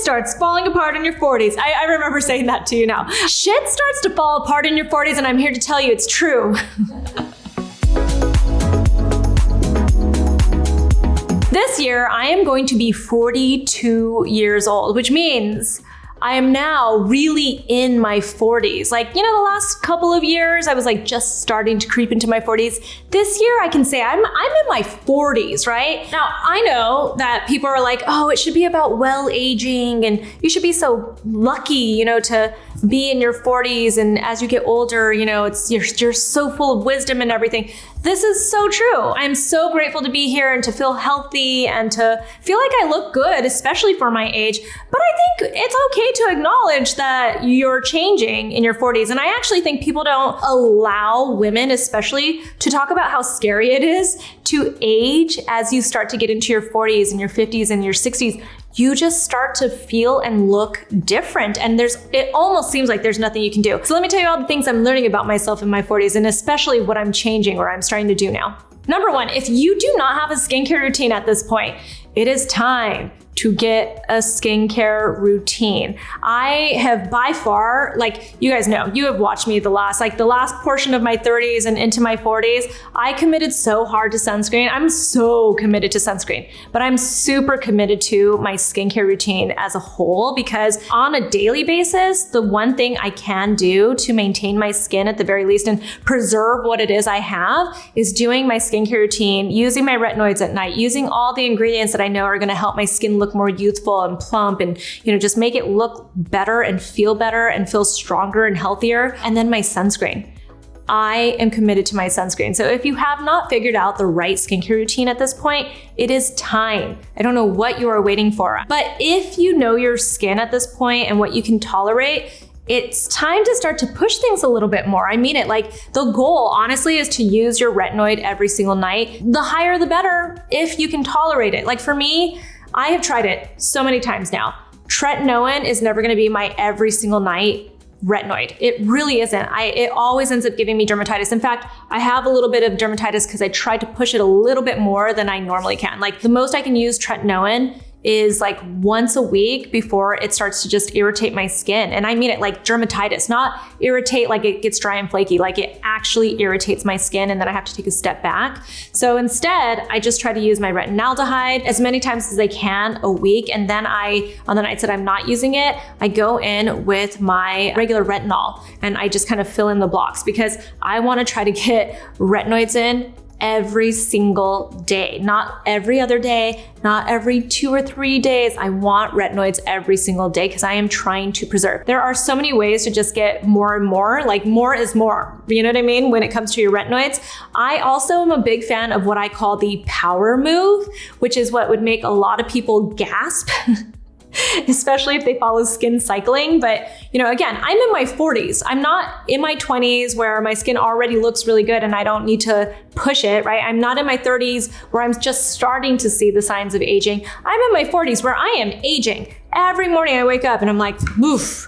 starts falling apart in your 40s. I remember saying that to you now. Shit starts to fall apart in your 40s, and I'm here to tell you it's true. This year, I am going to be 42 years old, which means I am now really in my 40s. Like, you know, the last couple of years, I was like just starting to creep into my 40s. This year, I can say I'm in my 40s, right? Now, I know that people are like, oh, it should be about well aging and you should be so lucky, you know, to be in your 40s. And as you get older, you know, you're so full of wisdom and everything. This is so true. I'm so grateful to be here and to feel healthy and to feel like I look good, especially for my age. But I think it's okay to acknowledge that you're changing in your 40s. And I actually think people don't allow women, especially, to talk about how scary it is to age as you start to get into your 40s and your 50s and your 60s. You just start to feel and look different. And it almost seems like there's nothing you can do. So let me tell you all the things I'm learning about myself in my 40s and especially what I'm changing or I'm starting to do now. Number one, if you do not have a skincare routine at this point, it is time to get a skincare routine. I have by far, like you guys know, you have watched me the last portion of my 30s and into my 40s, I committed so hard to sunscreen. I'm so committed to sunscreen, but I'm super committed to my skincare routine as a whole because on a daily basis, the one thing I can do to maintain my skin at the very least and preserve what it is I have is doing my skincare routine, using my retinoids at night, using all the ingredients that I know are gonna help my skin look more youthful and plump and, you know, just make it look better and feel stronger and healthier. And then my sunscreen. I am committed to my sunscreen. So if you have not figured out the right skincare routine at this point, it is time. I don't know what you are waiting for, but if you know your skin at this point and what you can tolerate, it's time to start to push things a little bit more. I mean it, like the goal honestly is to use your retinoid every single night. The higher the better if you can tolerate it. Like for me, I have tried it so many times now. Tretinoin is never gonna be my every single night retinoid. It really isn't. It always ends up giving me dermatitis. In fact, I have a little bit of dermatitis because I tried to push it a little bit more than I normally can. Like the most I can use tretinoin is like once a week before it starts to just irritate my skin. And I mean it like dermatitis, not irritate like it gets dry and flaky, like it actually irritates my skin and then I have to take a step back. So instead, I just try to use my retinaldehyde as many times as I can a week. And then on the nights that I'm not using it, I go in with my regular retinol and I just kind of fill in the blocks because I want to try to get retinoids in every single day, not every other day, not every 2 or 3 days. I want retinoids every single day because I am trying to preserve. There are so many ways to just get more and more, like more is more. You know what I mean? When it comes to your retinoids. I also am a big fan of what I call the power move, which is what would make a lot of people gasp. Especially if they follow skin cycling. But, you know, again, I'm in my 40s. I'm not in my 20s where my skin already looks really good and I don't need to push it, right? I'm not in my 30s where I'm just starting to see the signs of aging. I'm in my 40s where I am aging. Every morning I wake up and I'm like, woof,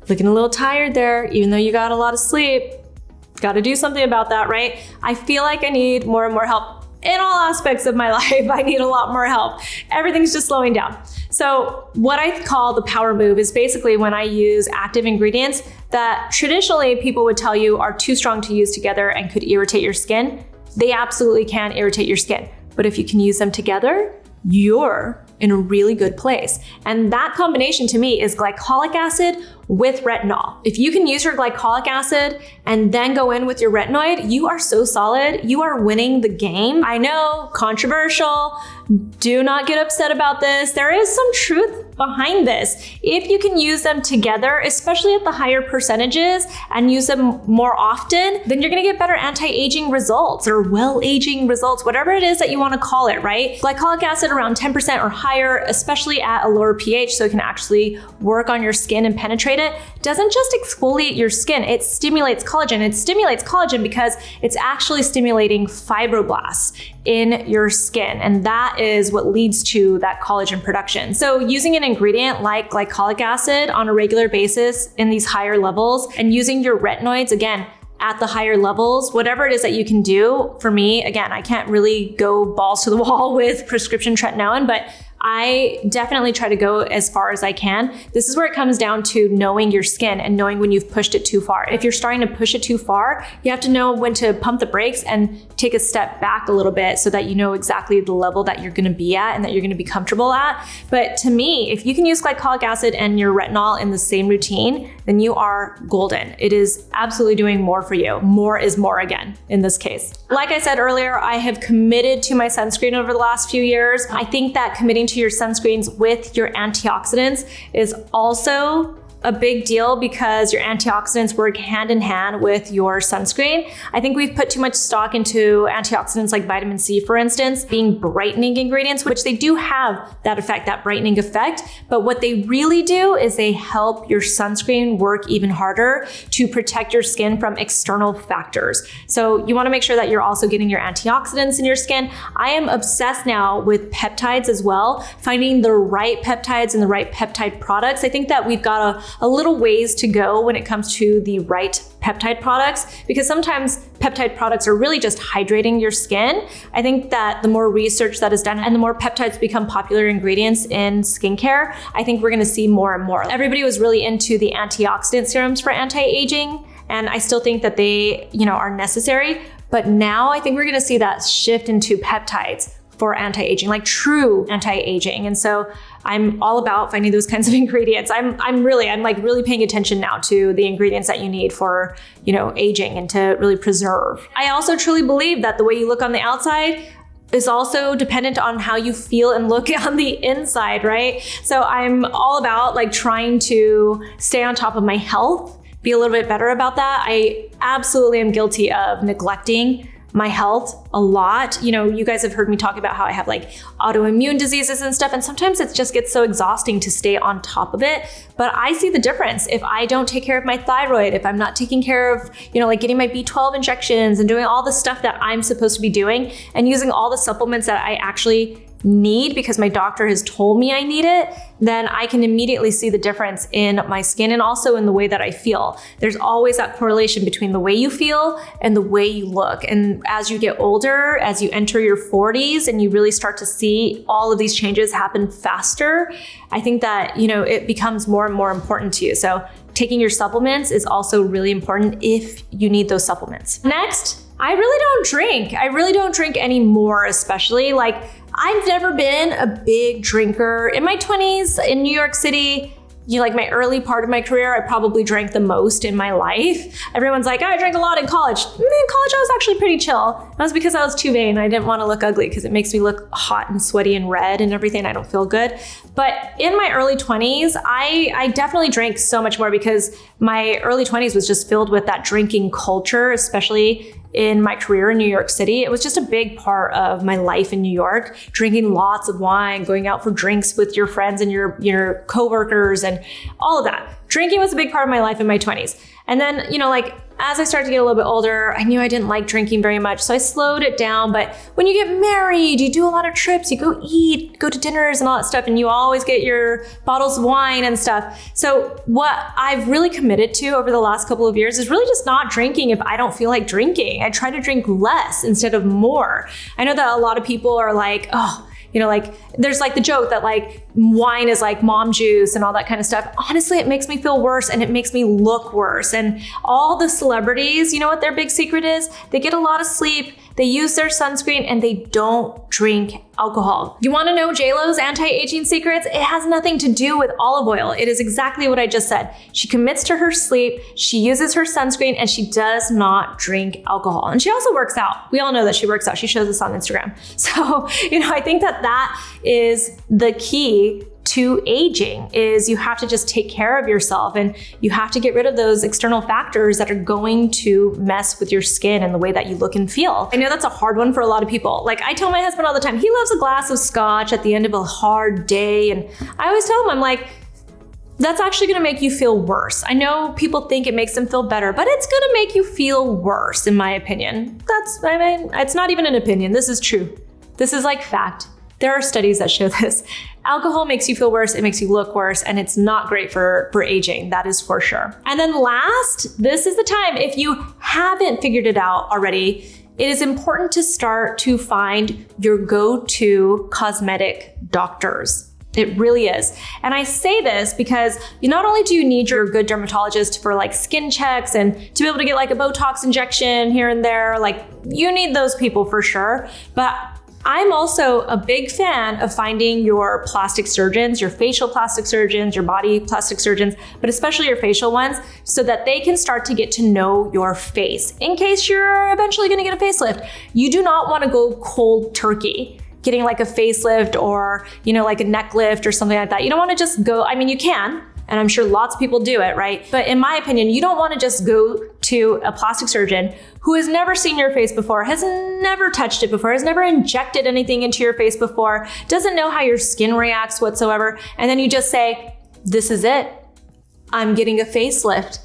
looking a little tired there, even though you got a lot of sleep. Got to do something about that, right? I feel like I need more and more help. In all aspects of my life, I need a lot more help. Everything's just slowing down. So what I call the power move is basically when I use active ingredients that traditionally people would tell you are too strong to use together and could irritate your skin. They absolutely can irritate your skin. But if you can use them together, you're in a really good place. And that combination to me is glycolic acid with retinol. If you can use your glycolic acid and then go in with your retinoid, you are so solid. You are winning the game. I know, controversial. Do not get upset about this. There is some truth behind this. If you can use them together, especially at the higher percentages, and use them more often, then you're gonna get better anti-aging results or well-aging results, whatever it is that you wanna call it, right? Glycolic acid around 10% or higher, especially at a lower pH, so it can actually work on your skin and penetrate it, doesn't just exfoliate your skin, it stimulates collagen. It stimulates collagen because it's actually stimulating fibroblasts in your skin. And that is what leads to that collagen production. So using an ingredient like glycolic acid on a regular basis in these higher levels and using your retinoids, again, at the higher levels, whatever it is that you can do. For me, again, I can't really go balls to the wall with prescription tretinoin, but I definitely try to go as far as I can. This is where it comes down to knowing your skin and knowing when you've pushed it too far. If you're starting to push it too far, you have to know when to pump the brakes and take a step back a little bit so that you know exactly the level that you're gonna be at and that you're gonna be comfortable at. But to me, if you can use glycolic acid and your retinol in the same routine, then you are golden. It is absolutely doing more for you. More is more again in this case. Like I said earlier, I have committed to my sunscreen over the last few years. I think that committing to your sunscreens with your antioxidants is also a big deal because your antioxidants work hand in hand with your sunscreen. I think we've put too much stock into antioxidants like vitamin C, for instance, being brightening ingredients, which they do have that effect, that brightening effect. But what they really do is they help your sunscreen work even harder to protect your skin from external factors. So you want to make sure that you're also getting your antioxidants in your skin. I am obsessed now with peptides as well, finding the right peptides and the right peptide products. I think that we've got a little ways to go when it comes to the right peptide products, because sometimes peptide products are really just hydrating your skin. I think that the more research that is done and the more peptides become popular ingredients in skincare, I think we're gonna see more and more. Everybody was really into the antioxidant serums for anti-aging, and I still think that they, are necessary. But now I think we're gonna see that shift into peptides for anti-aging, like true anti-aging. And so I'm all about finding those kinds of ingredients. I'm really paying attention now to the ingredients that you need for, aging and to really preserve. I also truly believe that the way you look on the outside is also dependent on how you feel and look on the inside, right? So I'm all about trying to stay on top of my health, be a little bit better about that. I absolutely am guilty of neglecting my health a lot. You guys have heard me talk about how I have autoimmune diseases and stuff, and sometimes it just gets so exhausting to stay on top of it. But I see the difference if I don't take care of my thyroid, if I'm not taking care of, getting my B12 injections and doing all the stuff that I'm supposed to be doing and using all the supplements that I actually need because my doctor has told me I need it, then I can immediately see the difference in my skin and also in the way that I feel. There's always that correlation between the way you feel and the way you look. And as you get older, as you enter your 40s and you really start to see all of these changes happen faster, I think that, it becomes more and more important to you. So taking your supplements is also really important if you need those supplements. Next, I really don't drink anymore, especially. I've never been a big drinker. In my 20s in New York City, my early part of my career, I probably drank the most in my life. Everyone's like, I drank a lot in college. In college, I was actually pretty chill. That was because I was too vain. I didn't want to look ugly because it makes me look hot and sweaty and red and everything. I don't feel good. But in my early 20s, I definitely drank so much more because my early 20s was just filled with that drinking culture, especially in my career in New York City. It was just a big part of my life in New York, drinking lots of wine, going out for drinks with your friends and your coworkers and all of that. Drinking was a big part of my life in my 20s. And then, as I started to get a little bit older, I knew I didn't like drinking very much, so I slowed it down. But when you get married, you do a lot of trips, you go eat, go to dinners and all that stuff, and you always get your bottles of wine and stuff. So what I've really committed to over the last couple of years is really just not drinking if I don't feel like drinking. I try to drink less instead of more. I know that a lot of people are like, there's the joke that wine is like mom juice and all that kind of stuff. Honestly, it makes me feel worse and it makes me look worse. And all the celebrities, you know what their big secret is? They get a lot of sleep, they use their sunscreen, and they don't drink alcohol. You wanna know JLo's anti-aging secrets? It has nothing to do with olive oil. It is exactly what I just said. She commits to her sleep, she uses her sunscreen, and she does not drink alcohol. And she also works out. We all know that she works out. She shows us on Instagram. So, I think that is the key to aging, is you have to just take care of yourself and you have to get rid of those external factors that are going to mess with your skin and the way that you look and feel. I know that's a hard one for a lot of people. I tell my husband all the time, he loves a glass of scotch at the end of a hard day. And I always tell him, I'm like, that's actually gonna make you feel worse. I know people think it makes them feel better, but it's gonna make you feel worse, in my opinion. It's not even an opinion, this is true. This is fact. There are studies that show this. Alcohol makes you feel worse, it makes you look worse, and it's not great for aging, that is for sure. And then last, this is the time, if you haven't figured it out already, it is important to start to find your go-to cosmetic doctors. It really is. And I say this because not only do you need your good dermatologist for like skin checks and to be able to get like a Botox injection here and there, like you need those people for sure. But I'm also a big fan of finding your plastic surgeons, your facial plastic surgeons, your body plastic surgeons, but especially your facial ones, so that they can start to get to know your face in case you're eventually going to get a facelift. You do not want to go cold turkey getting like a facelift or, like a neck lift or something like that. You don't want to just go, I mean, you can, and I'm sure lots of people do it, right? But in my opinion, you don't want to just go to a plastic surgeon who has never seen your face before, has never touched it before, has never injected anything into your face before, doesn't know how your skin reacts whatsoever. And then you just say, this is it. I'm getting a facelift.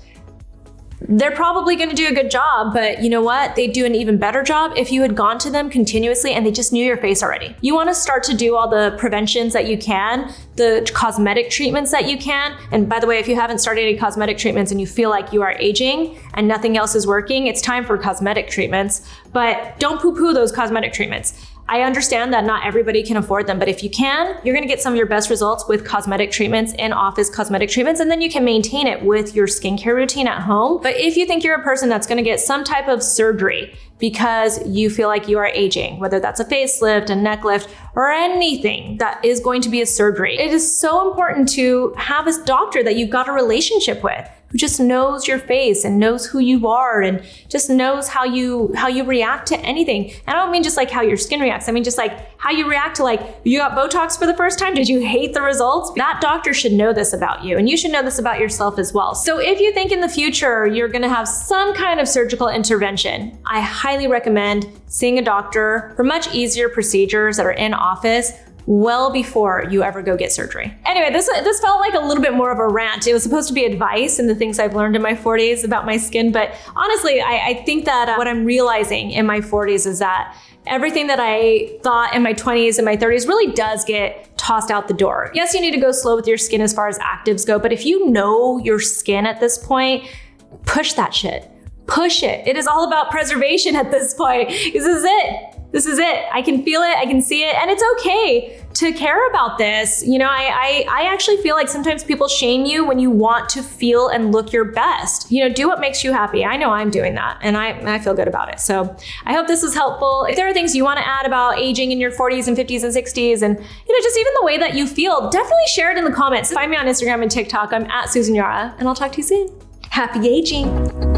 They're probably going to do a good job, but you know what? They'd do an even better job if you had gone to them continuously and they just knew your face already. You want to start to do all the preventions that you can, the cosmetic treatments that you can. And by the way, if you haven't started any cosmetic treatments and you feel like you are aging and nothing else is working, it's time for cosmetic treatments. But don't poo-poo those cosmetic treatments. I understand that not everybody can afford them, but if you can, you're gonna get some of your best results with cosmetic treatments, in-office cosmetic treatments, and then you can maintain it with your skincare routine at home. But if you think you're a person that's gonna get some type of surgery because you feel like you are aging, whether that's a facelift, a neck lift, or anything that is going to be a surgery, it is so important to have a doctor that you've got a relationship with, who just knows your face and knows who you are and just knows how you react to anything. And I don't mean just like how your skin reacts. I mean just like how you react to like, you got Botox for the first time, did you hate the results? That doctor should know this about you, and you should know this about yourself as well. So if you think in the future you're gonna have some kind of surgical intervention, I highly recommend seeing a doctor for much easier procedures that are in office well before you ever go get surgery. Anyway, this felt like a little bit more of a rant. It was supposed to be advice and the things I've learned in my 40s about my skin, but honestly, I think that what I'm realizing in my 40s is that everything that I thought in my 20s and my 30s really does get tossed out the door. Yes, you need to go slow with your skin as far as actives go, but if you know your skin at this point, push that shit. Push it. It is all about preservation at this point. This is it. This is it. I can feel it, I can see it, and it's okay to care about this. I actually feel like sometimes people shame you when you want to feel and look your best. Do what makes you happy. I know I'm doing that, and I feel good about it. So I hope this was helpful. If there are things you want to add about aging in your 40s and 50s and 60s, and just even the way that you feel, definitely share it in the comments. Find me on Instagram and TikTok. I'm at Susan Yara, and I'll talk to you soon. Happy aging.